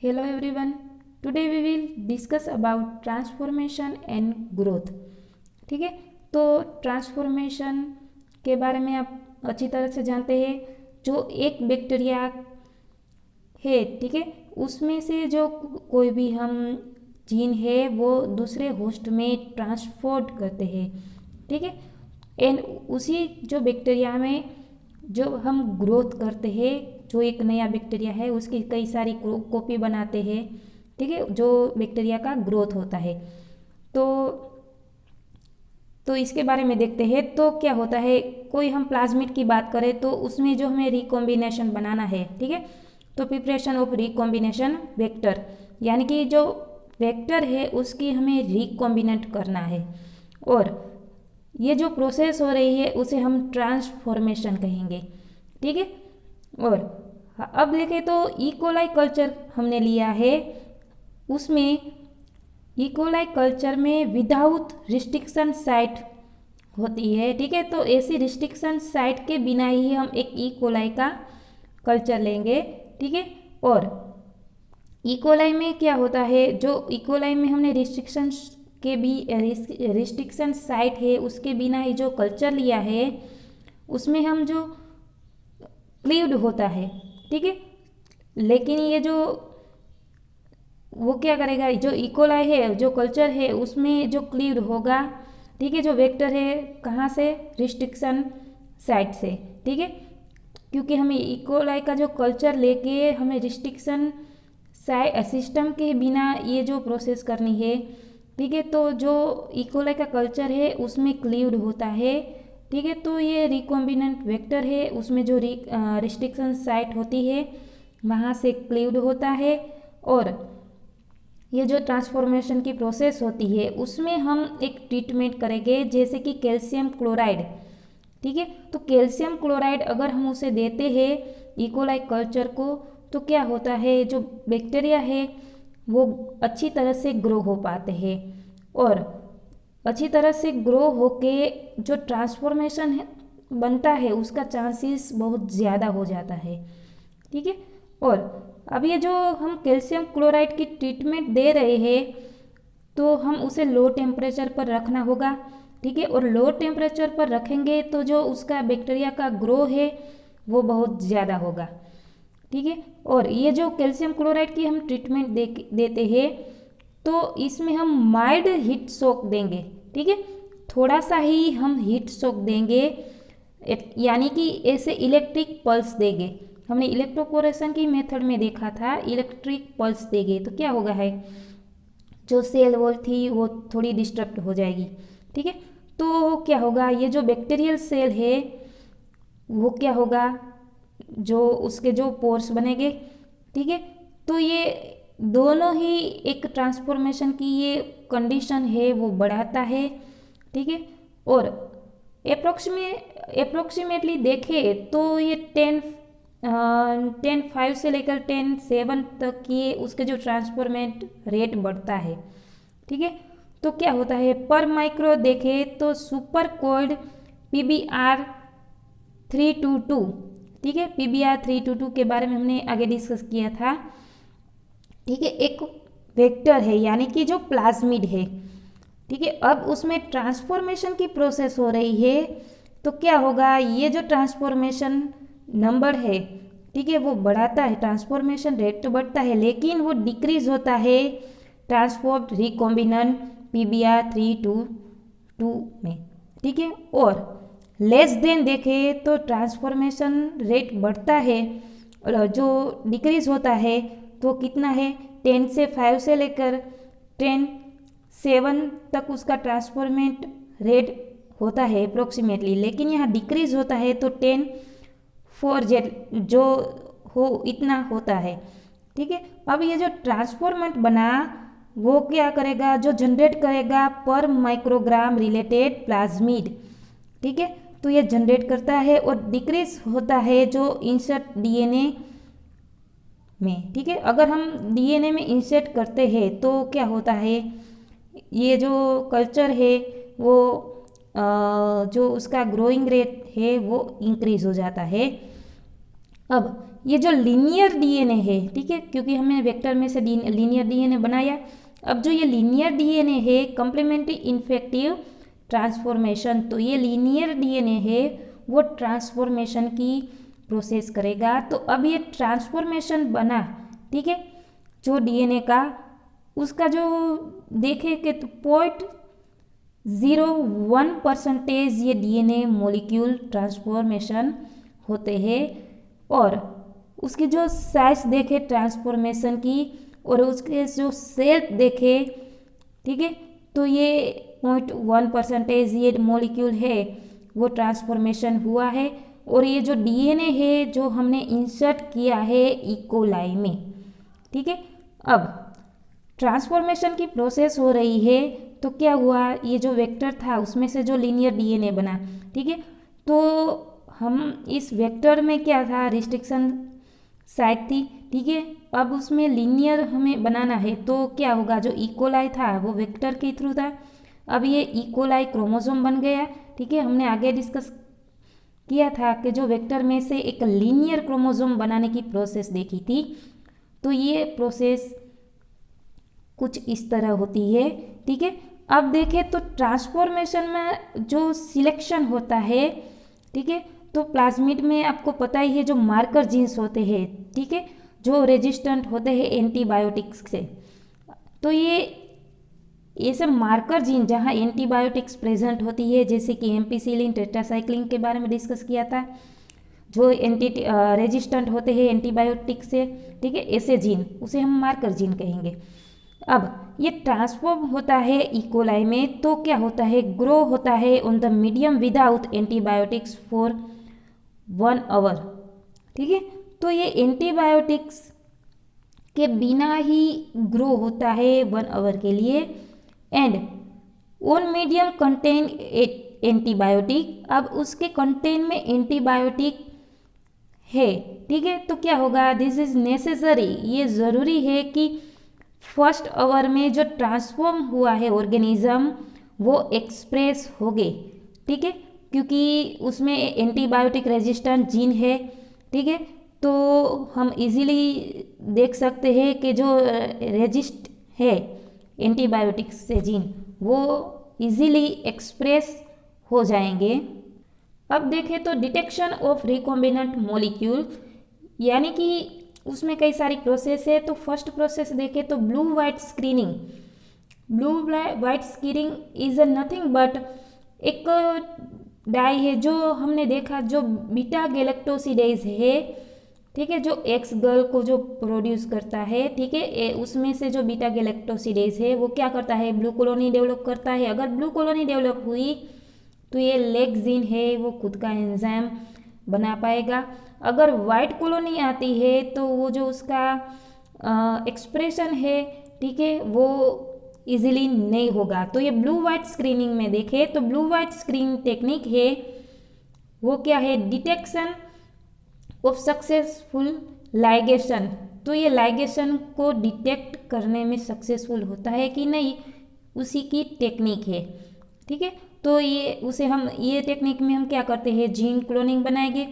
Hello everyone. Today we will discuss about transformation and growth. ठीक है, तो transformation के बारे में आप अच्छी तरह से जानते हैं। जो एक बैक्टीरिया है, ठीक है, उसमें से जो कोई भी हम जीन है वो दूसरे होस्ट में ट्रांसपोर्ट करते हैं, ठीक है। एंड उसी जो बैक्टीरिया में जो हम ग्रोथ करते हैं, जो एक नया बैक्टीरिया है उसकी कई सारी कॉपी बनाते हैं, ठीक है, जो बैक्टीरिया का ग्रोथ होता है। तो इसके बारे में देखते हैं। तो क्या होता है, कोई हम प्लाज्मिड की बात करें तो उसमें जो हमें रिकॉम्बिनेशन बनाना है, ठीक है, तो प्रिपरेशन ऑफ रिकॉम्बिनेशन वेक्टर, यानी कि जो वेक्टर है उसकी हमें रिकॉम्बिनेट करना है। और ये जो प्रोसेस हो रही है उसे हम ट्रांसफॉर्मेशन कहेंगे, ठीक है। और अब देखें तो इकोलाई कल्चर हमने लिया है, उसमें इकोलाई कल्चर में विदाउट रिस्ट्रिक्शन साइट होती है, ठीक है। तो ऐसी रिस्ट्रिक्शन साइट के बिना ही हम एक इकोलाई का कल्चर लेंगे, ठीक है। और इकोलाई में क्या होता है, जो इकोलाई में हमने रिस्ट्रिक्शन के भी रिस्ट्रिक्शन साइट है उसके बिना ही जो कल्चर लिया है उसमें हम जो क्लीव्ड होता है, ठीक है। लेकिन ये जो वो क्या करेगा, जो इकोलाई है जो कल्चर है उसमें जो क्लीव्ड होगा, ठीक है, जो वेक्टर है कहाँ से, रिस्ट्रिक्शन साइट से, ठीक है। क्योंकि हमें इकोलाई का जो कल्चर लेके हमें रिस्ट्रिक्शन सिस्टम के बिना ये जो प्रोसेस करनी है, ठीक है। तो जो इकोलाई का कल्चर है उसमें क्लीव्ड होता है, ठीक है। तो ये रिकॉम्बिनेंट वेक्टर है, उसमें जो रिस्ट्रिक्शन साइट होती है वहाँ से क्लीव्ड होता है। और ये जो ट्रांसफॉर्मेशन की प्रोसेस होती है उसमें हम एक ट्रीटमेंट करेंगे, जैसे कि कैल्शियम क्लोराइड, ठीक है। तो कैल्शियम क्लोराइड अगर हम उसे देते हैं इकोलाई कल्चर को तो क्या होता है, जो बैक्टीरिया है वो अच्छी तरह से ग्रो हो पाते हैं। और अच्छी तरह से ग्रो होके जो ट्रांसफॉर्मेशन है बनता है उसका चांसेस बहुत ज़्यादा हो जाता है, ठीक है। और अब ये जो हम कैल्शियम क्लोराइड की ट्रीटमेंट दे रहे हैं तो हम उसे लो टेम्परेचर पर रखना होगा, ठीक है। और लो टेम्परेचर पर रखेंगे तो जो उसका बैक्टीरिया का ग्रो है वो बहुत ज़्यादा होगा, ठीक है। और ये जो कैल्शियम क्लोराइड की हम ट्रीटमेंट देते हैं तो इसमें हम माइल्ड हीट शॉक देंगे, ठीक है। थोड़ा सा ही हम हीट शॉक देंगे, यानी कि ऐसे इलेक्ट्रिक पल्स देंगे। हमने इलेक्ट्रोपोरेशन की मेथड में देखा था, इलेक्ट्रिक पल्स देंगे तो क्या होगा है, जो सेल वॉल थी वो थोड़ी डिस्टर्ब हो जाएगी, ठीक है। तो क्या होगा, ये जो बैक्टीरियल सेल है वो क्या होगा, जो उसके जो पोर्स बनेंगे, ठीक है। तो ये दोनों ही एक ट्रांसफॉर्मेशन की ये कंडीशन है वो बढ़ाता है, ठीक है। और अप्रोक्सीमेटली देखें तो ये 10 5 से लेकर 10 7 तक ये उसके जो ट्रांसफॉर्मेट रेट बढ़ता है, ठीक है। तो क्या होता है, पर माइक्रो देखें तो सुपर कोल्ड PBr322, ठीक है, PBr322 के बारे में हमने आगे डिस्कस किया था, ठीक है। एक वेक्टर है यानी कि जो प्लाज्मिड है, ठीक है। अब उसमें ट्रांसफॉर्मेशन की प्रोसेस हो रही है तो क्या होगा, ये जो ट्रांसफॉर्मेशन नंबर है, ठीक है, वो बढ़ाता है, ट्रांसफॉर्मेशन रेट तो बढ़ता है लेकिन वो डिक्रीज होता है ट्रांसफॉर्म्ड रिकॉम्बिनेंट PBr322 में, ठीक है। और लेस देन देखें तो ट्रांसफॉर्मेशन रेट बढ़ता है और जो डिक्रीज होता है तो कितना है, 10 से 5 से लेकर 10 7 तक उसका ट्रांसफॉर्मेट रेट होता है अप्रोक्सीमेटली, लेकिन यहाँ डिक्रीज होता है तो 10 4 जो हो इतना होता है, ठीक है। अब ये जो ट्रांसफॉर्मेंट बना वो क्या करेगा, जो जनरेट करेगा पर माइक्रोग्राम रिलेटेड प्लाज्मिड, ठीक है। तो ये जनरेट करता है और डिक्रीज होता है जो इंसर्ट DNA में, ठीक है। अगर हम DNA में इंसर्ट करते हैं तो क्या होता है, ये जो कल्चर है वो जो उसका ग्रोइंग रेट है वो इंक्रीज हो जाता है। अब ये जो लीनियर डीएनए है, ठीक है, क्योंकि हमने वेक्टर में से लीनियर डीएनए बनाया, अब जो ये लीनियर डीएनए है कंप्लीमेंट्री इन्फेक्टिव ट्रांसफॉर्मेशन, तो ये लीनियर डीएनए है वो ट्रांसफॉर्मेशन की प्रोसेस करेगा। तो अब ये ट्रांसफॉर्मेशन बना, ठीक है, जो डीएनए का, उसका जो देखे कि तो 0.01% ये डीएनए मॉलिक्यूल ट्रांसफॉर्मेशन होते हैं, और उसकी जो साइज देखे ट्रांसफॉर्मेशन की और उसके जो शेप देखे, ठीक है, तो ये 0.1% ये मॉलिक्यूल है वो ट्रांसफॉर्मेशन हुआ है। और ये जो डीएनए है जो हमने इंसर्ट किया है इकोलाई में, ठीक है, अब ट्रांसफॉर्मेशन की प्रोसेस हो रही है, तो क्या हुआ, ये जो वेक्टर था उसमें से जो लीनियर डीएनए बना, ठीक है, तो हम इस वेक्टर में क्या था, रिस्ट्रिक्शन साइट थी, ठीक है, अब उसमें लीनियर हमें बनाना है, तो क्या होगा, जो इकोलाई था वो वेक्टर के थ्रू था, अब ये इकोलाई क्रोमोसोम बन गया, ठीक है। हमने आगे डिस्कस किया था कि जो वेक्टर में से एक लीनियर क्रोमोसोम बनाने की प्रोसेस देखी थी, तो ये प्रोसेस कुछ इस तरह होती है, ठीक है। अब देखें तो ट्रांसफॉर्मेशन में जो सिलेक्शन होता है, ठीक है, तो प्लाज्मिड में आपको पता ही है जो मार्कर जीन्स होते हैं, ठीक है, जो रेजिस्टेंट होते हैं एंटीबायोटिक्स से, तो ये सब मार्कर जीन जहाँ एंटीबायोटिक्स प्रेजेंट होती है, जैसे कि एम्पिसिलिन, टेट्रासाइक्लिन के बारे में डिस्कस किया था, जो रेजिस्टेंट होते हैं एंटीबायोटिक्स से, ठीक है, ऐसे जीन उसे हम मार्कर जीन कहेंगे। अब ये ट्रांसफॉर्म होता है इकोलाई में, तो क्या होता है, ग्रो होता है on the medium without antibiotics for 1 hour, ठीक है, तो ये एंटीबायोटिक्स के बिना ही ग्रो होता है 1 आवर के लिए, and on medium contain antibiotic, अब उसके कंटेन में एंटीबायोटिक है, ठीक है, तो क्या होगा, दिस इज नेसेसरी, ये ज़रूरी है कि फर्स्ट आवर में जो ट्रांसफॉर्म हुआ है ऑर्गेनिज्म वो एक्सप्रेस हो गए, ठीक है, क्योंकि उसमें एंटीबायोटिक रेजिस्टेंट जीन है, ठीक है, तो हम इजीली देख सकते हैं कि जो रेजिस्ट है एंटीबायोटिक्स से जीन वो इजीली एक्सप्रेस हो जाएंगे। अब देखें तो डिटेक्शन ऑफ रिकॉम्बिनेंट मॉलिक्यूल, यानी कि उसमें कई सारी प्रोसेस है, तो फर्स्ट प्रोसेस देखें तो blue white screening. Blue white screening is nothing but एक डाई है जो हमने देखा जो बीटा गैलेक्टोसिडेज है, ठीक है, जो एक्स गर्ल को जो प्रोड्यूस करता है, ठीक है, उसमें से जो बीटा गैलेक्टोसिडेज है वो क्या करता है, ब्लू कॉलोनी डेवलप करता है। अगर ब्लू कॉलोनी डेवलप हुई तो ये लेक्सिन है वो खुद का एंजाइम बना पाएगा। अगर वाइट कॉलोनी आती है तो वो जो उसका एक्सप्रेशन है, ठीक है, वो इजीली नहीं होगा। तो ये ब्लू वाइट स्क्रीनिंग में देखें तो ब्लू वाइट स्क्रीनिंग टेक्निक है वो क्या है, डिटेक्शन ऑफ सक्सेसफुल लाइगेशन। तो ये लाइगेशन को डिटेक्ट करने में सक्सेसफुल होता है कि नहीं, उसी की टेक्निक है, ठीक है। तो ये टेक्निक में हम क्या करते हैं, जीन क्लोनिंग बनाएंगे।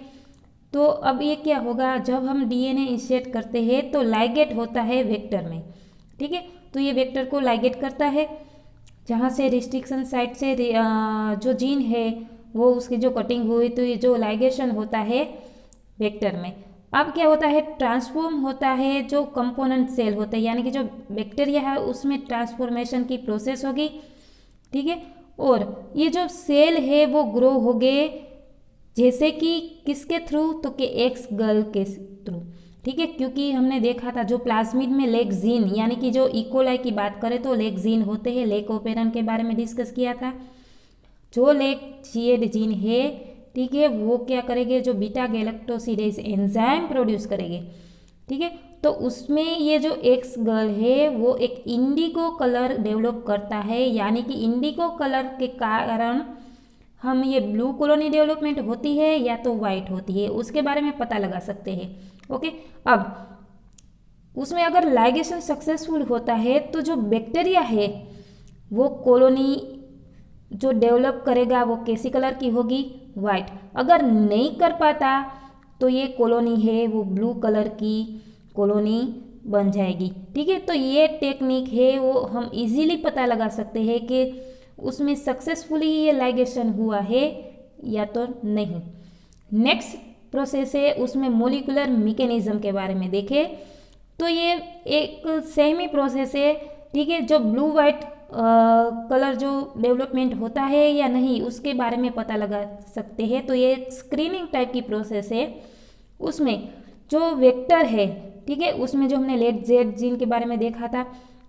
तो अब ये क्या होगा, जब हम डीएनए इंसर्ट करते हैं तो लाइगेट होता है वेक्टर में, ठीक है, तो ये वेक्टर को लाइगेट करता है जहाँ से रिस्ट्रिक्शन साइट से जो जीन है वो उसकी जो कटिंग हुई, तो ये जो लाइगेशन होता है वेक्टर में। अब क्या होता है, ट्रांसफॉर्म होता है जो कंपोनेंट सेल होते हैं, यानी कि जो बैक्टीरिया है उसमें ट्रांसफॉर्मेशन की प्रोसेस होगी, ठीक है, और ये जो सेल है वो ग्रो हो गए, जैसे कि किसके थ्रू, तो कि एक्स गर्ल के थ्रू, ठीक है, क्योंकि हमने देखा था जो प्लाज्मिड में लेक्सीन, यानी कि जो इकोलाई की बात करें तो लेक्सीन होते हैं, लेकोपेरन के बारे में डिस्कस किया था। जो लेक्शिएड जीन है, ठीक है, वो क्या करेंगे, जो बीटा गैलेक्टोसिडेज एंजाइम प्रोड्यूस करेंगे, ठीक है, तो उसमें ये जो एक्स गर्ल है वो एक इंडिगो कलर डेवलप करता है, यानी कि इंडिगो कलर के कारण हम ये ब्लू कॉलोनी डेवलपमेंट होती है या तो वाइट होती है, उसके बारे में पता लगा सकते हैं। ओके, अब उसमें अगर लाइगेशन सक्सेसफुल होता है तो जो बैक्टीरिया है वो कॉलोनी जो डेवलप करेगा वो कैसी कलर की होगी, वाइट। अगर नहीं कर पाता तो ये कॉलोनी है वो ब्लू कलर की कॉलोनी बन जाएगी। ठीक है, तो ये टेक्निक है वो हम इजीली पता लगा सकते हैं कि उसमें सक्सेसफुली ये लाइगेशन हुआ है या तो नहीं। नेक्स्ट प्रोसेस है उसमें मोलिकुलर मैकेनिज्म के बारे में देखें तो ये एक सेम ही प्रोसेस है। ठीक है, जो ब्लू वाइट कलर जो डेवलपमेंट होता है या नहीं उसके बारे में पता लगा सकते हैं। तो ये स्क्रीनिंग टाइप की प्रोसेस है। उसमें जो वेक्टर है, ठीक है, उसमें जो हमने लेट जेड जीन के बारे में देखा था,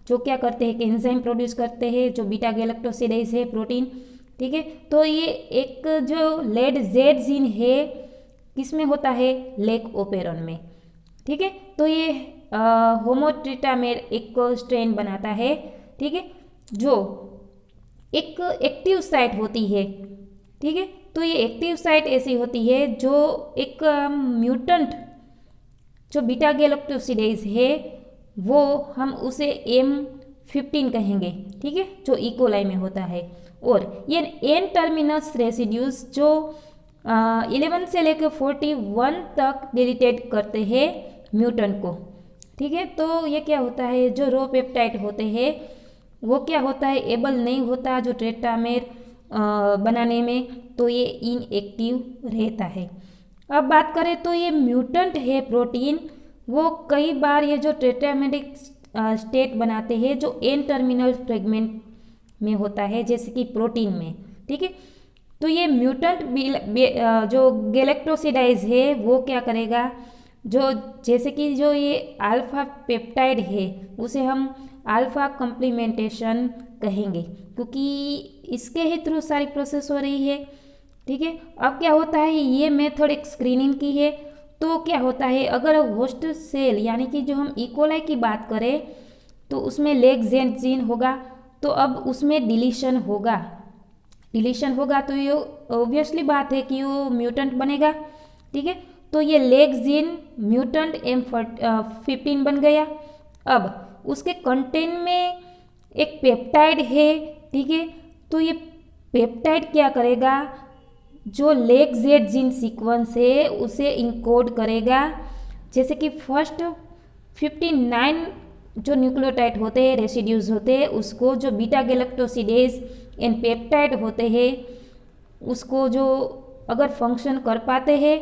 जो क्या करते हैं कि एंजाइम प्रोड्यूस करते हैं, जो बीटा गैलेक्टोसिडेज है प्रोटीन। ठीक है, तो ये एक जो लेट जेड जीन है किसमें होता है, लेक ओपेरॉन में। ठीक है, तो ये होमोट्रिटामेर एक स्ट्रेन बनाता है। ठीक है, जो एक एक्टिव साइट होती है। ठीक है, तो ये एक्टिव साइट ऐसी होती है जो एक म्यूटेंट जो बीटा गैलेक्टोसिडेज है वो हम उसे M15 कहेंगे। ठीक है, जो इकोलाई में होता है। और ये एन टर्मिनस रेसिड्यूज जो 11 से लेकर 41 तक डिलीटेड करते हैं म्यूटेंट को। ठीक है, तो ये क्या होता है, जो रो पेप्टाइड होते हैं वो क्या होता है, एबल नहीं होता जो टेट्रामेर बनाने में, तो ये इनएक्टिव रहता है। अब बात करें तो ये म्यूटेंट है प्रोटीन, वो कई बार ये जो टेट्रामेरिक स्टेट बनाते हैं जो एन टर्मिनल फ्रेगमेंट में होता है, जैसे कि प्रोटीन में। ठीक है, तो ये म्यूटेंट जो गैलेक्टोसिडाइज है वो क्या करेगा, जो जैसे कि जो ये अल्फा पेप्टाइड है उसे हम अल्फा कम्प्लीमेंटेशन कहेंगे, क्योंकि इसके ही थ्रू सारी प्रोसेस हो रही है। ठीक है, अब क्या होता है, ये मेथड एक स्क्रीनिंग की है। तो क्या होता है, अगर होस्ट सेल यानी कि जो हम इकोलाई की बात करें तो उसमें लेग जेड जीन होगा, तो अब उसमें डिलीशन होगा। डिलीशन होगा तो ये ऑब्वियसली बात है कि वो म्यूटेंट बनेगा। ठीक है, तो ये लेग जीन म्यूटेंट M15 बन गया। अब उसके कंटेंट में एक पेप्टाइड है। ठीक है, तो ये पेप्टाइड क्या करेगा, जो लेग जेड जीन सीक्वेंस है उसे इंकोड करेगा। जैसे कि फर्स्ट 59 जो न्यूक्लियोटाइड होते हैं, रेसिड्यूज होते हैं, उसको जो बीटा गैलेक्टोसिडेज एंड पेप्टाइड होते हैं उसको जो अगर फंक्शन कर पाते हैं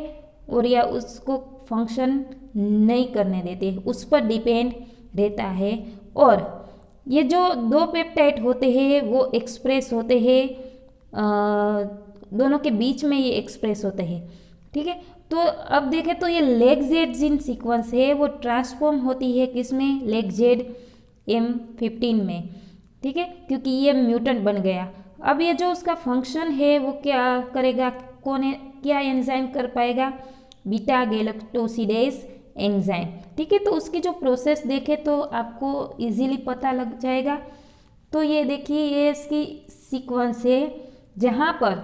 और या उसको फंक्शन नहीं करने देते, उस पर डिपेंड रहता है। और ये जो दो पेप्टाइड होते हैं वो एक्सप्रेस होते हैं, दोनों के बीच में ये एक्सप्रेस होते हैं। ठीक है, तो अब देखें तो ये लेग जेड जीन सीक्वेंस है वो ट्रांसफॉर्म होती है किसमें, लेग जेड M15 में। ठीक है, क्योंकि ये म्यूटेंट बन गया। अब ये जो उसका फंक्शन है वो क्या करेगा, क्या एंजाइम कर पाएगा, बीटा गैलेक्टोसिडेज एंजाइम। ठीक है, तो उसकी जो प्रोसेस देखें तो आपको इजीली पता लग जाएगा। तो ये देखिए ये इसकी सीक्वेंस है, जहाँ पर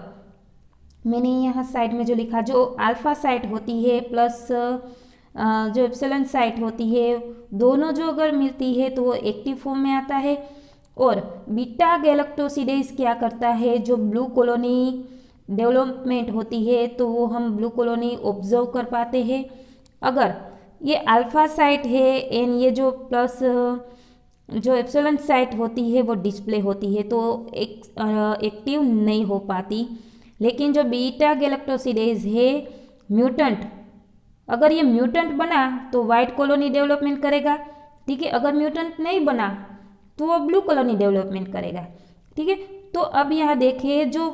मैंने यहाँ साइड में जो लिखा, जो अल्फा साइट होती है प्लस जो एप्सिलॉन साइट होती है, दोनों जो अगर मिलती है तो वो एक्टिव फॉर्म में आता है। और बीटा गैलेक्टोसिडेज क्या करता है, जो ब्लू कॉलोनी डेवलपमेंट होती है तो वो हम ब्लू कॉलोनी ऑब्जर्व कर पाते हैं। अगर ये अल्फा साइट है एंड ये जो प्लस जो एप्सिलॉन साइट होती है वो डिस्प्ले होती है, तो एक्टिव नहीं हो पाती। लेकिन जो बीटा गैलेक्टोसिडेज है म्यूटेंट, अगर ये म्यूटेंट बना तो वाइट कॉलोनी डेवलपमेंट करेगा। ठीक है, अगर म्यूटेंट नहीं बना तो वो ब्लू कॉलोनी डेवलपमेंट करेगा। ठीक है, तो अब यहाँ देखिए जो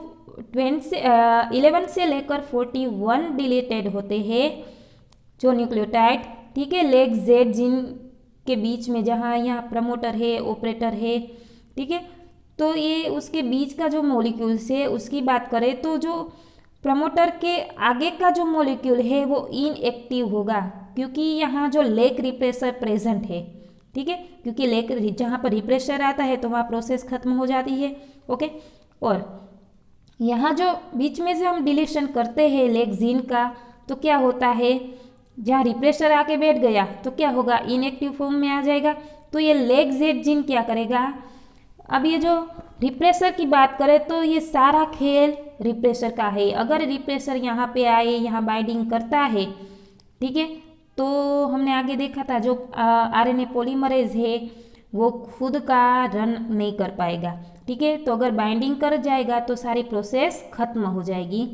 11 से लेकर 41 डिलीटेड होते हैं जो न्यूक्लियोटाइड। ठीक है, लेग जेड जीन के बीच में जहाँ यहाँ प्रमोटर है, ऑपरेटर है। ठीक है, तो ये उसके बीच का जो मॉलिक्यूल्स है उसकी बात करें तो जो प्रमोटर के आगे का जो मॉलिक्यूल है वो इनएक्टिव होगा, क्योंकि यहाँ जो लेक रिप्रेसर प्रेजेंट है। ठीक है, क्योंकि लेक जहाँ पर रिप्रेसर आता है तो वहाँ प्रोसेस खत्म हो जाती है। ओके, और यहाँ जो बीच में से हम डिलीशन करते हैं लेग जीन का, तो क्या होता है, जहाँ रिप्रेसर आके बैठ गया तो क्या होगा, इनएक्टिव फॉर्म में आ जाएगा। तो ये लेग जेड जीन क्या करेगा, अब ये जो रिप्रेसर की बात करें तो ये सारा खेल रिप्रेसर का है। अगर रिप्रेसर यहाँ पे आए, यहाँ बाइंडिंग करता है ठीक है। तो हमने आगे देखा था जो आरएनए पॉलीमरेज है वो खुद का रन नहीं कर पाएगा, ठीक है। तो अगर बाइंडिंग कर जाएगा तो सारी प्रोसेस खत्म हो जाएगी।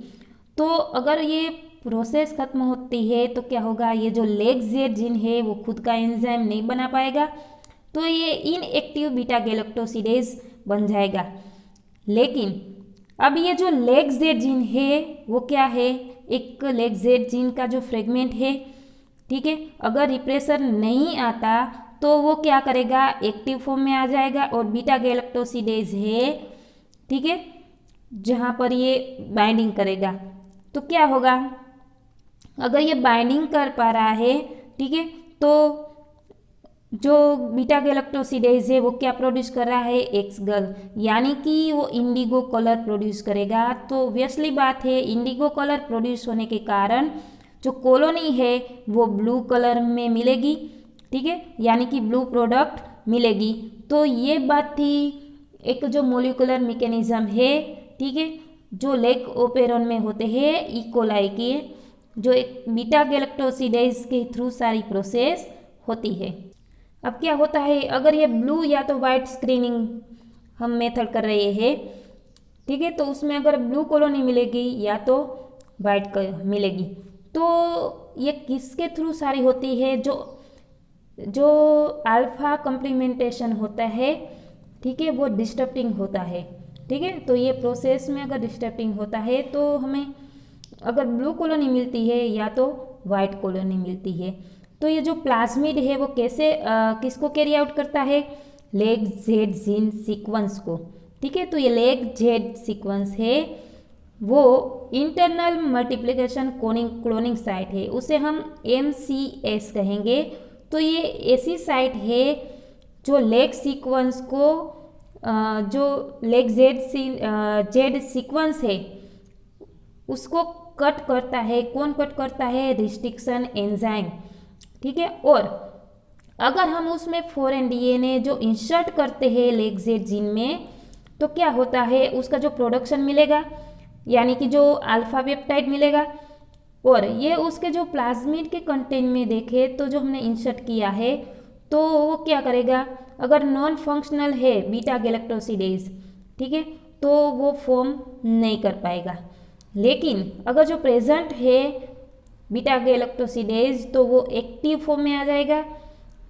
तो अगर ये प्रोसेस खत्म होती है तो क्या होगा, ये जो लेग जेड जीन है वो खुद का एंजाइम नहीं बना पाएगा, तो ये इनएक्टिव बीटा गैलेक्टोसिडेज बन जाएगा। लेकिन अब ये जो लेग जेड जीन है वो क्या है, एक लेग जेड जीन का जो फ्रेगमेंट है, ठीक है, अगर रिप्रेसर नहीं आता तो वो क्या करेगा, एक्टिव फॉर्म में आ जाएगा और बीटा गैलेक्टोसिडेज है, ठीक है, जहाँ पर ये बाइंडिंग करेगा। तो क्या होगा, अगर ये बाइंडिंग कर पा रहा है, ठीक है, तो जो बीटा गैलेक्टोसिडेज है वो क्या प्रोड्यूस कर रहा है, एक्स गर्ल, यानी कि वो इंडिगो कलर प्रोड्यूस करेगा। तो ऑब्वियसली बात है, इंडिगो कलर प्रोड्यूस होने के कारण जो कॉलोनी है वो ब्लू कलर में मिलेगी, ठीक है, यानी कि ब्लू प्रोडक्ट मिलेगी। तो ये बात थी एक जो मोलिकुलर मैकेनिज्म है, ठीक है, जो लेग ओपेरॉन में होते हैं इकोलाई की, जो एक बीटा गैलेक्टोसिडेज के थ्रू सारी प्रोसेस होती है। अब क्या होता है, अगर ये ब्लू या तो वाइट स्क्रीनिंग हम मेथड कर रहे हैं, ठीक है, तो उसमें अगर ब्लू कॉलोनी मिलेगी या तो वाइट मिलेगी, तो ये किसके थ्रू सारी होती है, जो अल्फा कम्प्लीमेंटेशन होता है, ठीक है, वो डिस्टर्बिंग होता है, ठीक है। तो ये प्रोसेस में अगर डिस्टर्बिंग होता है तो हमें अगर ब्लू कॉलोनी मिलती है या तो वाइट कॉलोनी मिलती है। तो ये जो प्लाज्मिड है वो कैसे किसको कैरी आउट करता है, लेग जेड जीन सीक्वेंस को, ठीक है। तो ये लेग जेड सीक्वेंस है वो इंटरनल मल्टीप्लिकेशन क्लोनिंग साइट है, उसे हम MCS कहेंगे। तो ये ऐसी साइट है जो लेग सीक्वेंस को जो लेग जेड सीक्वेंस है उसको कट करता है। कौन कट करता है, रिस्ट्रिक्शन एंजाइम, ठीक है। और अगर हम उसमें फॉरेन DNA जो इंसर्ट करते हैं लेग जेड जीन में, तो क्या होता है, उसका जो प्रोडक्शन मिलेगा, यानी कि जो अल्फा पेप्टाइड मिलेगा, और ये उसके जो प्लाज्मिड के कंटेंट में देखे तो जो हमने इंसर्ट किया है तो वो क्या करेगा, अगर नॉन फंक्शनल है बीटा गैलेक्टोसिडेज, ठीक है, तो वो फॉर्म नहीं कर पाएगा। लेकिन अगर जो प्रेजेंट है बीटा गैलेक्टोसिडेज तो वो एक्टिव फॉर्म में आ जाएगा,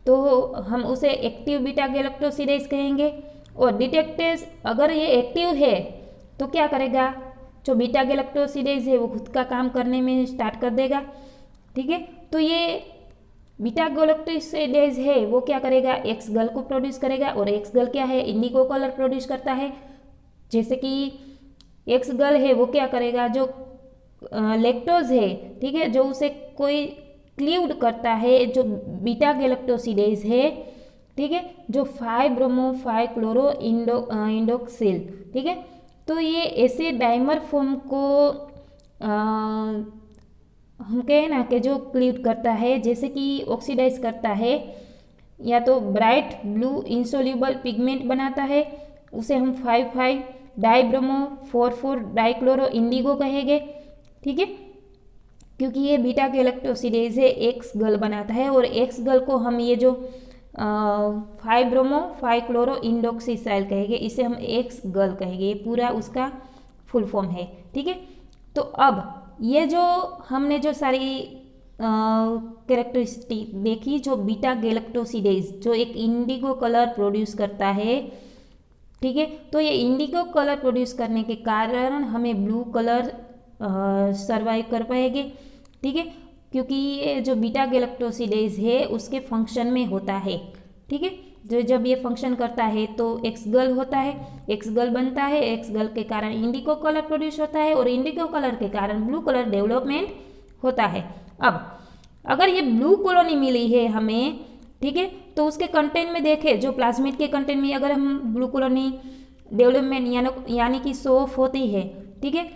तो हम उसे एक्टिव बीटा गैलेक्टोसिडेज कहेंगे। और डिटेक्टेज अगर ये एक्टिव है तो क्या करेगा, जो बीटा गैलेक्टोसिडेज है वो खुद का काम करने में स्टार्ट कर देगा, ठीक है। तो ये बीटा गैलेक्टोसिडेज है वो क्या करेगा, एक्स गर्ल को प्रोड्यूस करेगा, और एक्स गर्ल क्या है, इंडिगो कलर प्रोड्यूस करता है। जैसे कि एक्स गर्ल है वो क्या करेगा, जो लैक्टोज है, ठीक है, जो उसे कोई क्लीव्ड करता है, जो बीटा गैलेक्टोसिडेज है, ठीक है, जो 5-ब्रोमो 5-क्लोरो इंडोक्सिल, ठीक है। तो ये ऐसे डाइमर फॉर्म को हम कहें ना कि जो क्लीव्ड करता है, जैसे कि ऑक्सीडाइज करता है या तो ब्राइट ब्लू इंसोल्यूबल पिगमेंट बनाता है, उसे हम 5-5 डाइब्रोमो 4-4 डाइक्लोरो इंडिगो कहेंगे, ठीक है, क्योंकि ये बीटा गैलेक्टोसिडेज है एक्स गर्ल बनाता है। और एक्स गर्ल को हम ये जो 5-ब्रोमो 5-क्लोरो इंडोक्सिसाइल कहेंगे, इसे हम एक्स गर्ल कहेंगे, ये पूरा उसका फुल फॉर्म है, ठीक है। तो अब ये जो हमने जो सारी कैरेक्टरिस्टिक देखी, जो बीटा गैलेक्टोसिडेज जो एक इंडिगो कलर प्रोड्यूस करता है, ठीक है, तो ये इंडिगो कलर प्रोड्यूस करने के कारण हमें ब्लू कलर सरवाइव कर पाएंगे, ठीक है, क्योंकि ये जो बीटा गैलेक्टोसिडेज है उसके फंक्शन में होता है, ठीक है। जो जब ये फंक्शन करता है तो एक्स गर्ल होता है, एक्स गर्ल बनता है, एक्स गर्ल के कारण इंडिगो कलर प्रोड्यूस होता है, और इंडिगो कलर के कारण ब्लू कलर डेवलपमेंट होता है। अब अगर ये ब्लू कॉलोनी मिली है हमें, ठीक है, तो उसके कंटेंट में देखें, जो प्लाज्मिड के कंटेंट में अगर हम ब्लू कॉलोनी डेवलपमेंट यानी कि शो ऑफ होती है, ठीक है,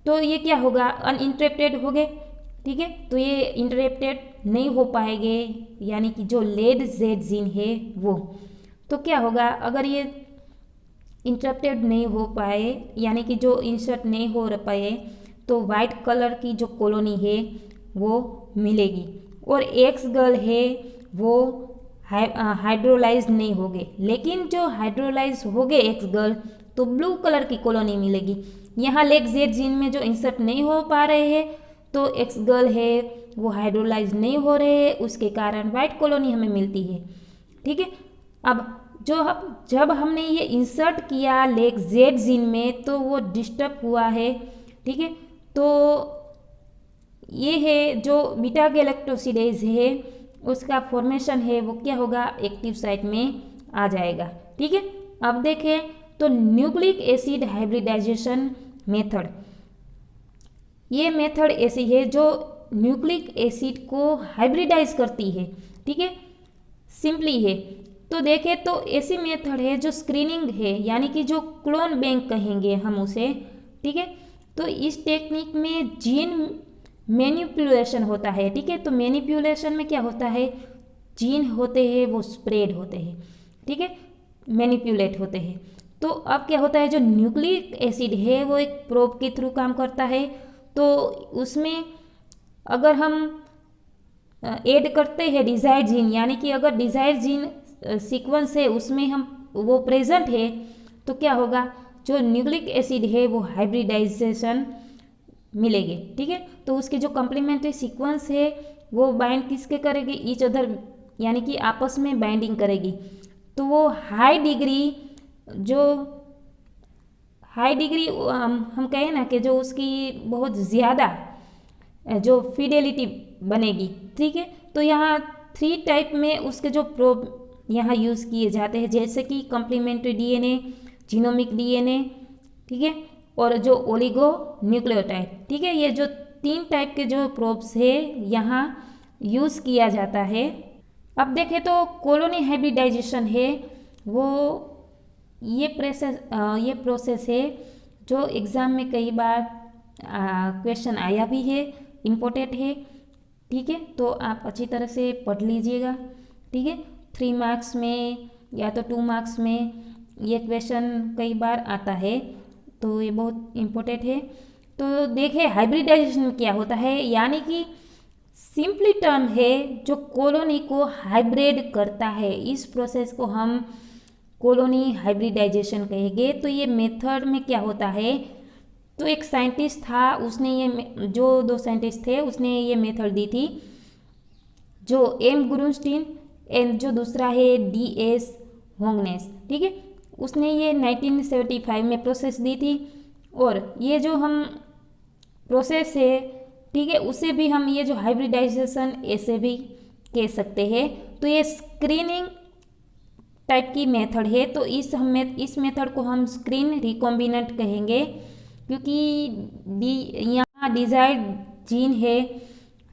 तो ये क्या होगा, अनइंटरप्टेड हो गए, ठीक है। तो ये इंटरप्टेड नहीं हो पाएंगे, यानी कि जो लेग जेड जीन है वो, तो क्या होगा, अगर ये इंटरप्टेड नहीं हो पाए, यानी कि जो इंसर्ट नहीं हो पाए, तो वाइट कलर की जो कॉलोनी है वो मिलेगी, और एक्स गर्ल है वो हाइड्रोलाइज नहीं होंगे। लेकिन जो हाइड्रोलाइज होंगे एक्स गर्ल तो ब्लू कलर की कॉलोनी मिलेगी। यहाँ लेग जेड जीन में जो इंसर्ट नहीं हो पा रहे हैं तो एक्स गर्ल है वो हाइड्रोलाइज नहीं हो रहे हैं, उसके कारण वाइट कॉलोनी हमें मिलती है। ठीक है, अब जब हमने ये इंसर्ट किया लेग जेड जीन में तो वो डिस्टर्ब हुआ है। ठीक है, तो ये है जो बीटा गैलेक्टोसिडेज है उसका फॉर्मेशन है वो क्या होगा, एक्टिव साइट में आ जाएगा। ठीक है, अब देखें तो न्यूक्लिक एसिड हाइब्रिडाइजेशन मेथड, ये मेथड ऐसी है जो न्यूक्लिक एसिड को हाइब्रिडाइज करती है। ठीक है, सिंपली है तो देखें तो ऐसी मेथड है जो स्क्रीनिंग है, यानी कि जो क्लोन बैंक कहेंगे हम उसे। ठीक है, तो इस टेक्निक में जीन मैनिपुलेशन होता है। ठीक है, तो मैनिपुलेशन में क्या होता है, जीन होते हैं वो स्प्रेड होते हैं। ठीक है, मैनिपुलेट होते हैं। तो अब क्या होता है, जो न्यूक्लिक एसिड है वो एक प्रोब के थ्रू काम करता है। तो उसमें अगर हम ऐड करते हैं डिजायर्ड जीन, यानी कि अगर डिजायर्ड जीन सीक्वेंस है उसमें हम वो प्रेजेंट है तो क्या होगा, जो न्यूक्लिक एसिड है वो हाइब्रिडाइजेशन मिलेगी। ठीक है, तो उसकी जो कॉम्प्लीमेंट्री सीक्वेंस है वो बाइंड किसके करेगी, ईच अदर, यानी कि आपस में बाइंडिंग करेगी। तो वो हाई डिग्री हम कहें ना कि जो उसकी बहुत ज़्यादा जो फिडेलिटी बनेगी। ठीक है, तो यहाँ 3 टाइप में उसके जो प्रोब यहाँ यूज़ किए जाते हैं, जैसे कि कॉम्प्लीमेंट्री डीएनए, जीनोमिक डीएनए, ठीक है, और जो ओलिगो न्यूक्लियोटाइड। ठीक है, ये जो 3 टाइप के जो प्रोब्स है यहाँ यूज़ किया जाता है। अब देखें तो कॉलोनी हाइब्रिडाइजेशन है वो ये प्रोसेस है जो एग्ज़ाम में कई बार क्वेश्चन आया भी है, इम्पोर्टेंट है। ठीक है, तो आप अच्छी तरह से पढ़ लीजिएगा। ठीक है, 3 मार्क्स में या तो 2 मार्क्स में ये क्वेश्चन कई बार आता है, तो ये बहुत इम्पोर्टेंट है। तो देखिए हाइब्रिडाइजेशन में क्या होता है, यानी कि सिंपली टर्म है जो कॉलोनी को हाइब्रिड करता है, इस प्रोसेस को हम कॉलोनी हाइब्रिडाइजेशन कहेंगे। तो ये मेथड में क्या होता है, तो एक साइंटिस्ट था, उसने ये जो 2 साइंटिस्ट थे उसने ये मेथड दी थी, जो एम गुरुस्टीन एंड जो दूसरा है DS होंगनेस। ठीक है, उसने ये 1975 में प्रोसेस दी थी। और ये जो हम प्रोसेस है, ठीक है, उसे भी हम ये जो हाइब्रिडाइजेशन ऐसे भी कह सकते हैं। तो ये स्क्रीनिंग टाइप की मेथड है, तो इस मेथड को हम स्क्रीन रिकॉम्बिनेंट कहेंगे, क्योंकि यहाँ डिजायर्ड जीन है,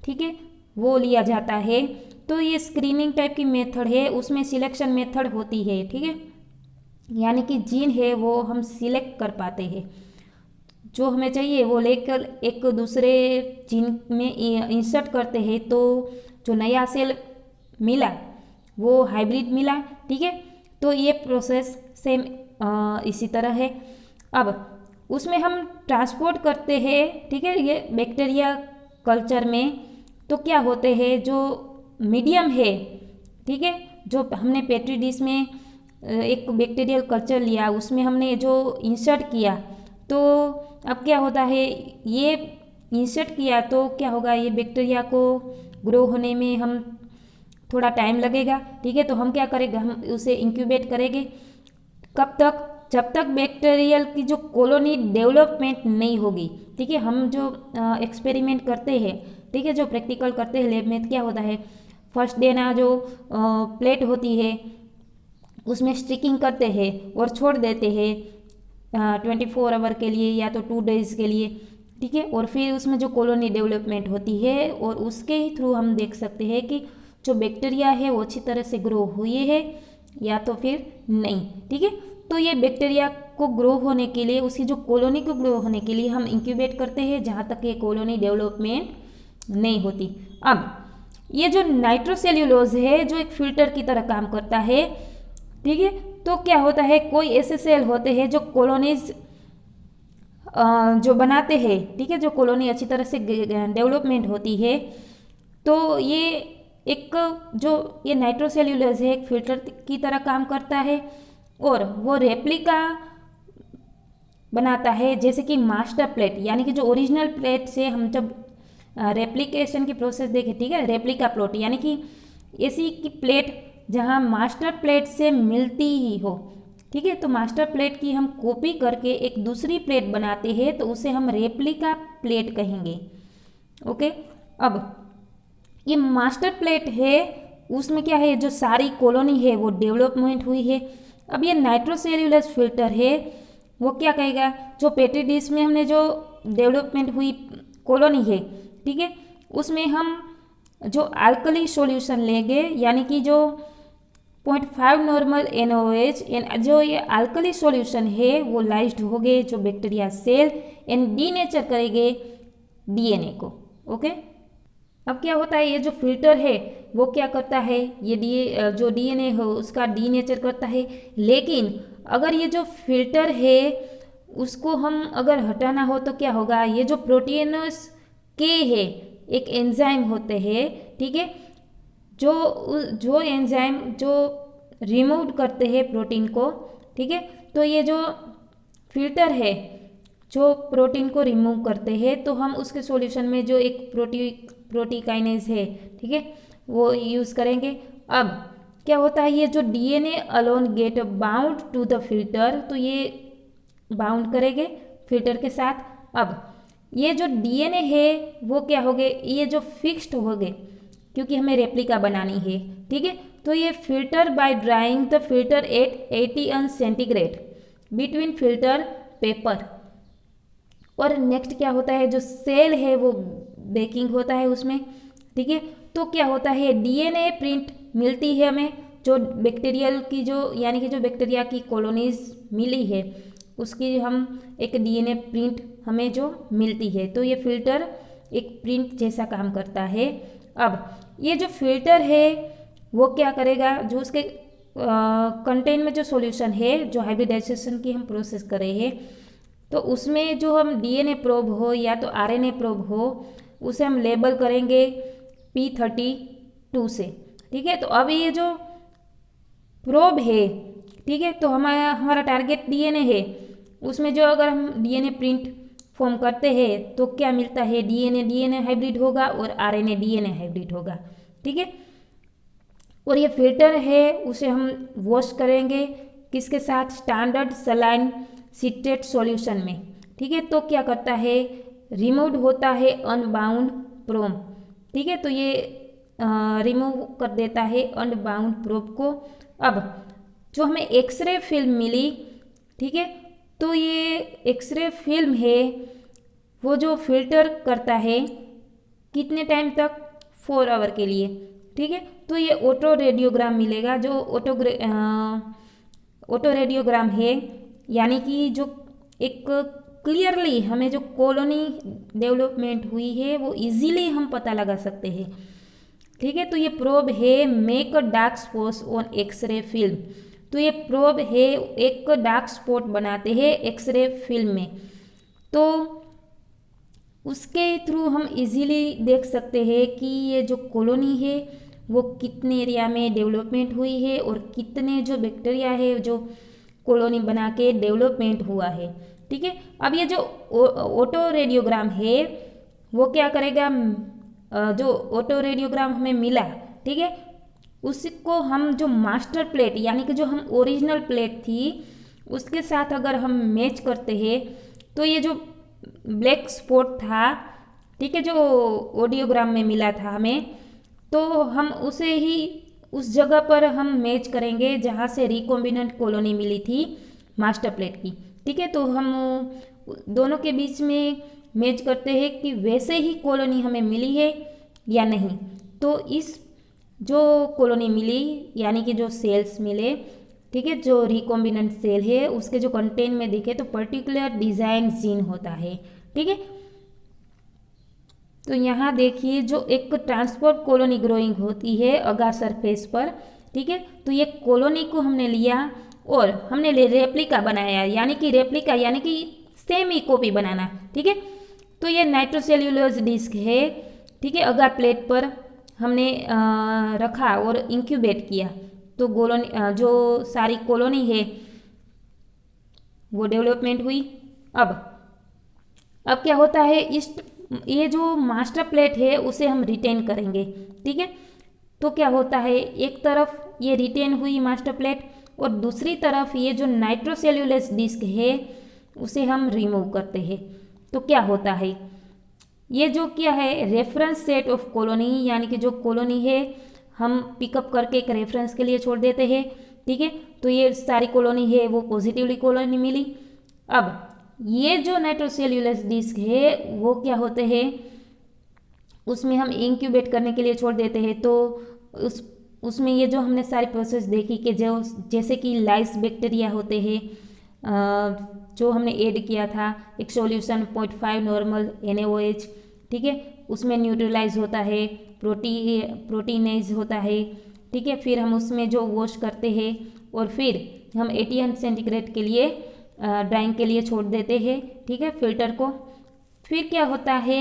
ठीक है, वो लिया जाता है। तो ये स्क्रीनिंग टाइप की मेथड है, उसमें सिलेक्शन मेथड होती है। ठीक है, यानी कि जीन है वो हम सिलेक्ट कर पाते हैं, जो हमें चाहिए वो लेकर एक दूसरे जीन में इंसर्ट करते हैं, तो जो नया सेल मिला वो हाइब्रिड मिला। ठीक है, तो ये प्रोसेस सेम इसी तरह है। अब उसमें हम ट्रांसपोर्ट करते हैं, ठीक है, ये बैक्टीरिया कल्चर में तो क्या होते हैं, जो मीडियम है, ठीक है, जो हमने पेट्री डिश में एक बैक्टीरियल कल्चर लिया, उसमें हमने जो इंसर्ट किया, तो अब क्या होता है, ये इंसर्ट किया तो क्या होगा, ये बैक्टीरिया को ग्रो होने में हम थोड़ा टाइम लगेगा। ठीक है, तो हम क्या करेंगे, हम उसे इंक्यूबेट करेंगे। कब तक, जब तक बैक्टीरियल की जो कॉलोनी डेवलपमेंट नहीं होगी। ठीक है, हम जो एक्सपेरिमेंट करते हैं, ठीक है, जो प्रैक्टिकल करते हैं लैब में, क्या होता है, फर्स्ट डे ना जो प्लेट होती है उसमें स्टिकिंग करते हैं और छोड़ देते हैं 24 आवर के लिए या तो 2 डेज के लिए। ठीक है, और फिर उसमें जो कॉलोनी डेवलपमेंट होती है और उसके ही थ्रू हम देख सकते हैं कि जो बैक्टीरिया है वो अच्छी तरह से ग्रो हुई है या तो फिर नहीं। ठीक है, तो ये बैक्टीरिया को ग्रो होने के लिए, उसकी जो कॉलोनी को ग्रो होने के लिए हम इंक्यूबेट करते हैं जहाँ तक ये कॉलोनी डेवलपमेंट नहीं होती। अब ये जो नाइट्रोसेल्यूलोज है जो एक फिल्टर की तरह काम करता है। ठीक है, तो क्या होता है, कोई ऐसे सेल होते हैं जो कॉलोनीज जो बनाते हैं, ठीक है, जो कॉलोनी अच्छी तरह से डेवलपमेंट होती है, तो ये एक जो ये नाइट्रोसेल्यूलोज है एक फिल्टर की तरह काम करता है और वो रेप्लिका बनाता है, जैसे कि मास्टर प्लेट यानी कि जो ओरिजिनल प्लेट से हम जब रेप्लिकेशन की प्रोसेस देखें, ठीक है, रेप्लिका प्लॉट यानी कि ऐसी की प्लेट जहाँ मास्टर प्लेट से मिलती ही हो, ठीक है। तो मास्टर प्लेट की हम कॉपी करके एक दूसरी प्लेट बनाते हैं तो उसे हम रेप्लिका प्लेट कहेंगे। ओके, अब ये मास्टर प्लेट है, उसमें क्या है, जो सारी कॉलोनी है वो डेवलपमेंट हुई है। अब ये नाइट्रोसेल्यूलोज फिल्टर है, वो क्या कहेगा, जो पेट्री डिश में हमने जो डेवलपमेंट हुई कॉलोनी है, ठीक है, उसमें हम जो अल्कली सॉल्यूशन लेंगे, यानी कि जो 0.5 नॉर्मल NaOH, जो ये अल्कली सॉल्यूशन है वो लाइज्ड हो गए जो बैक्टीरिया सेल एंड डीनेचर करेंगे DNA को। ओके, अब क्या होता है, ये जो फिल्टर है वो क्या करता है, ये जो DNA हो उसका डीनेचर करता है। लेकिन अगर ये जो फिल्टर है उसको हम अगर हटाना हो तो क्या होगा, ये जो प्रोटीनस के है एक एंजाइम होते हैं, ठीक है, जो एंजाइम जो रिमूव करते हैं प्रोटीन को, ठीक है। तो ये जो फिल्टर है जो प्रोटीन को रिमूव करते हैं, तो हम उसके सॉल्यूशन में जो एक प्रोटीकाइनेज है, ठीक है, वो यूज़ करेंगे। अब क्या होता है, ये जो DNA alone get bound to the filter, तो ये बाउंड करेंगे फिल्टर के साथ। अब ये जो DNA है वो क्या हो गए, ये जो फिक्स्ड हो गए क्योंकि हमें रेप्लिका बनानी है, ठीक है। तो ये filter by drying the filter at 80 centigrade between filter paper. और नेक्स्ट क्या होता है, जो सेल है वो बेकिंग होता है उसमें, ठीक है। तो क्या होता है, DNA प्रिंट मिलती है हमें, जो बैक्टीरियल की जो यानी कि जो बैक्टीरिया की कॉलोनीज मिली है उसकी हम एक DNA प्रिंट हमें जो मिलती है। तो ये फिल्टर एक प्रिंट जैसा काम करता है। अब ये जो फिल्टर है वो क्या करेगा, जो उसके कंटेन में जो सॉल्यूशन है, जो हाइब्रिडाइजेशन की हम प्रोसेस कर रहे हैं, तो उसमें जो हम DNA प्रोब हो या तो RNA प्रोब हो उसे हम लेबल करेंगे P32 से, ठीक है। तो अब ये जो प्रोब है, ठीक है, तो हमारा टारगेट DNA है, उसमें जो अगर हम DNA प्रिंट फॉर्म करते हैं तो क्या मिलता है, DNA हाइब्रिड होगा और RNA DNA हाइब्रिड होगा, ठीक है। और ये फिल्टर है उसे हम वॉश करेंगे किसके साथ, स्टैंडर्ड सलाइन सिट्रेट सॉल्यूशन में, ठीक है। तो क्या करता है, रिमूव होता है अनबाउंड प्रोब, ठीक है। तो ये रिमूव कर देता है अनबाउंड प्रोब को। अब जो हमें एक्सरे फिल्म मिली, ठीक है, तो ये एक्सरे फिल्म है वो जो फिल्टर करता है कितने टाइम तक, 4 आवर के लिए, ठीक है। तो ये ऑटो रेडियोग्राम मिलेगा, जो ऑटो रेडियोग्राम है, यानी कि जो एक क्लियरली हमें जो कॉलोनी डेवलपमेंट हुई है वो इजीली हम पता लगा सकते हैं, ठीक है। तो ये प्रोब है make a dark spots on X-ray film. तो ये प्रोब है एक डार्क स्पॉट बनाते हैं एक्सरे फिल्म में, तो उसके थ्रू हम इजीली देख सकते हैं कि ये जो कॉलोनी है वो कितने एरिया में डेवलपमेंट हुई है और कितने जो बैक्टीरिया है जो कॉलोनी बना के डेवलपमेंट हुआ है, ठीक है। अब ये जो ऑटो रेडियोग्राम है वो क्या करेगा, जो ऑटो रेडियोग्राम हमें मिला, ठीक है, उसको हम जो मास्टर प्लेट यानी कि जो हम ओरिजिनल प्लेट थी उसके साथ अगर हम मैच करते हैं तो ये जो ब्लैक स्पॉट था, ठीक है, जो ऑडियोग्राम में मिला था हमें, तो हम उसे ही उस जगह पर हम मैच करेंगे जहाँ से रिकॉम्बिनेंट कॉलोनी मिली थी मास्टर प्लेट की, ठीक है। तो हम दोनों के बीच में मैच करते हैं कि वैसे ही कॉलोनी हमें मिली है या नहीं। तो इस जो कॉलोनी मिली यानी कि जो सेल्स मिले, ठीक है, जो रिकॉम्बिनेंट सेल है उसके जो कंटेंट में देखे तो पर्टिकुलर डिजाइन जीन होता है, ठीक है। तो यहाँ देखिए जो एक ट्रांसपोर्ट कॉलोनी ग्रोइंग होती है अगार सरफेस पर, ठीक है। तो ये कॉलोनी को हमने लिया और हमने रेप्लिका बनाया, यानी कि रेप्लिका यानी कि सेम ही कॉपी बनाना, ठीक है। तो ये नाइट्रोसेल्यूलोज डिस्क है, ठीक है, अगार प्लेट पर हमने रखा और इंक्यूबेट किया तो जो सारी कॉलोनी है वो डेवलपमेंट हुई। अब क्या होता है, ये जो मास्टर प्लेट है उसे हम रिटेन करेंगे, ठीक है। तो क्या होता है, एक तरफ ये रिटेन हुई मास्टर प्लेट और दूसरी तरफ ये जो नाइट्रोसेल्यूलोज डिस्क है उसे हम रिमूव करते हैं। तो क्या होता है, ये जो क्या है रेफरेंस सेट ऑफ कॉलोनी, यानी कि जो कॉलोनी है हम पिकअप करके एक रेफरेंस के लिए छोड़ देते हैं, ठीक है। तो ये सारी कॉलोनी है वो पॉजिटिवली कॉलोनी मिली। अब ये जो नाइट्रोसेल्यूलोज डिस्क है वो क्या होते हैं, उसमें हम इंक्यूबेट करने के लिए छोड़ देते हैं। तो उसमें ये जो हमने सारी प्रोसेस देखी कि जो जैसे कि लाइस बैक्टीरिया होते हैं, जो हमने ऐड किया था एक सॉल्यूशन 0.5 नॉर्मल NaOH, ठीक है, उसमें न्यूट्रलाइज होता है, प्रोटीनेज होता है, ठीक है। फिर हम उसमें जो वॉश करते हैं और फिर हम 80 सेंटीग्रेड के लिए ड्राइंग के लिए छोड़ देते हैं, ठीक है, फिल्टर को। फिर क्या होता है,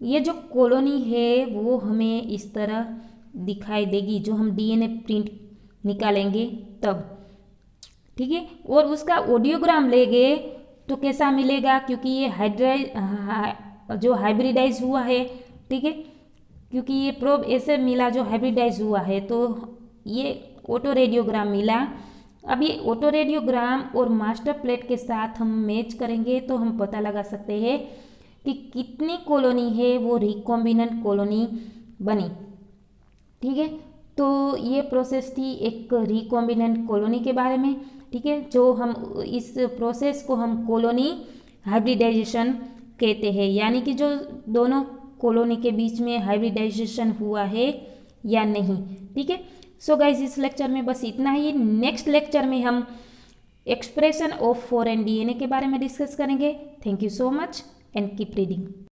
ये जो कॉलोनी है वो हमें इस तरह दिखाई देगी जो हम DNA प्रिंट निकालेंगे तब, ठीक है। और उसका ऑडियोग्राम लेंगे तो कैसा मिलेगा, क्योंकि ये जो हाइब्रिडाइज हुआ है, ठीक है, क्योंकि ये प्रोब ऐसे मिला जो हाइब्रिडाइज हुआ है तो ये ऑटो रेडियोग्राम मिला। अब ये ऑटो रेडियोग्राम और मास्टर प्लेट के साथ हम मैच करेंगे तो हम पता लगा सकते हैं कि कितनी कॉलोनी है वो रिकॉम्बिनेंट कॉलोनी बनी, ठीक है। तो ये प्रोसेस थी एक रिकॉम्बिनेंट कॉलोनी के बारे में, ठीक है। जो हम इस प्रोसेस को हम कॉलोनी हाइब्रिडाइजेशन कहते हैं, यानी कि जो दोनों कॉलोनी के बीच में हाइब्रिडाइजेशन हुआ है या नहीं, ठीक है। सो गाइज इस लेक्चर में बस इतना ही। नेक्स्ट लेक्चर में हम एक्सप्रेशन ऑफ फॉरेन DNA के बारे में डिस्कस करेंगे। Thank you so much and keep reading.